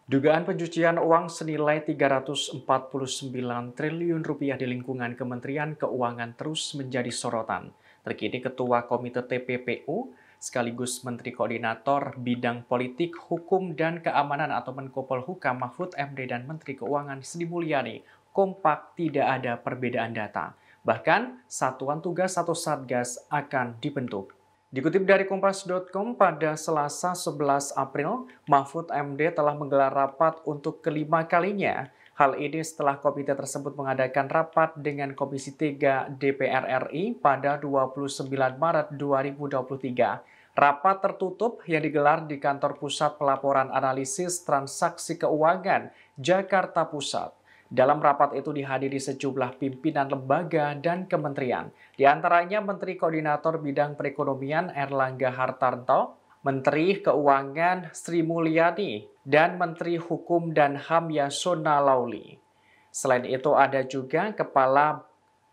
Dugaan pencucian uang senilai Rp349 triliun di lingkungan Kementerian Keuangan terus menjadi sorotan. Terkini Ketua Komite TPPU sekaligus Menteri Koordinator Bidang Politik, Hukum, dan Keamanan atau Menko Polhukam Mahfud MD dan Menteri Keuangan Sri Mulyani kompak tidak ada perbedaan data. Bahkan, satuan tugas atau satgas akan dibentuk. Dikutip dari Kompas.com pada Selasa 11 April, Mahfud MD telah menggelar rapat untuk kelima kalinya. Hal ini setelah komite tersebut mengadakan rapat dengan Komisi 3 DPR RI pada 29 Maret 2023. Rapat tertutup yang digelar di Kantor Pusat Pelaporan Analisis Transaksi Keuangan, Jakarta Pusat. Dalam rapat itu dihadiri sejumlah pimpinan lembaga dan kementerian, di antaranya Menteri Koordinator Bidang Perekonomian Erlangga Hartarto, Menteri Keuangan Sri Mulyani, dan Menteri Hukum dan HAM Yasona Lauli. Selain itu ada juga Kepala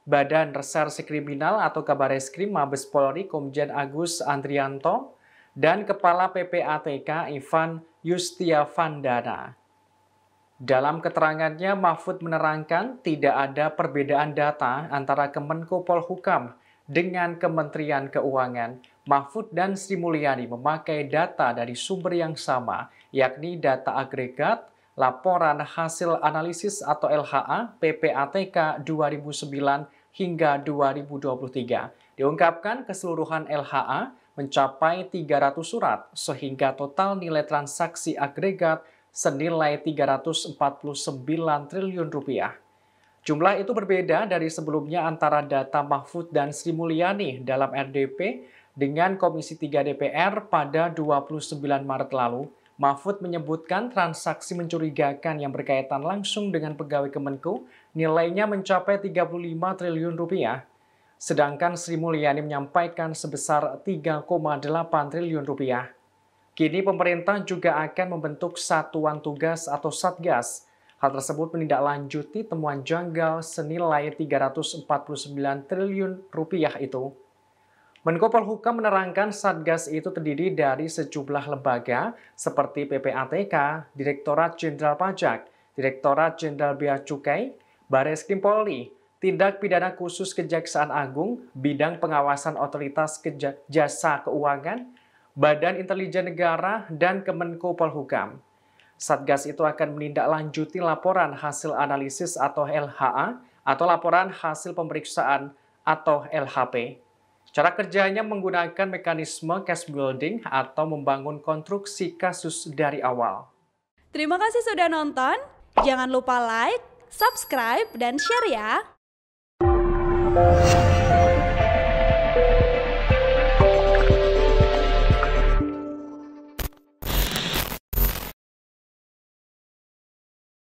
Badan Reserse Kriminal atau Kabareskrim Mabes Polri Komjen Agus Andrianto dan Kepala PPATK Ivan Yustiavandana. Dalam keterangannya, Mahfud menerangkan tidak ada perbedaan data antara Kemenko Polhukam dengan Kementerian Keuangan. Mahfud dan Sri Mulyani memakai data dari sumber yang sama, yakni data agregat, laporan hasil analisis atau LHA PPATK 2009 hingga 2023. Diungkapkan keseluruhan LHA mencapai 300 surat, sehingga total nilai transaksi agregat senilai Rp349 triliun. Jumlah itu berbeda dari sebelumnya antara data Mahfud dan Sri Mulyani dalam RDP dengan Komisi 3 DPR pada 29 Maret lalu. Mahfud menyebutkan transaksi mencurigakan yang berkaitan langsung dengan pegawai Kemenko nilainya mencapai Rp35 triliun. Sedangkan Sri Mulyani menyampaikan sebesar Rp3,8 triliun. Kini pemerintah juga akan membentuk satuan tugas atau satgas. Hal tersebut menindaklanjuti temuan janggal senilai Rp349 triliun itu. Menko Polhukam menerangkan satgas itu terdiri dari sejumlah lembaga seperti PPATK, Direktorat Jenderal Pajak, Direktorat Jenderal Bea Cukai, Bareskrim Polri, Tindak Pidana Khusus Kejaksaan Agung, Bidang Pengawasan Otoritas Jasa Keuangan, Badan Intelijen Negara, dan Kemenko Polhukam. Satgas itu akan menindaklanjuti laporan hasil analisis atau LHA atau laporan hasil pemeriksaan atau LHP. Cara kerjanya menggunakan mekanisme case building atau membangun konstruksi kasus dari awal. Terima kasih sudah nonton. Jangan lupa like, subscribe, dan share ya.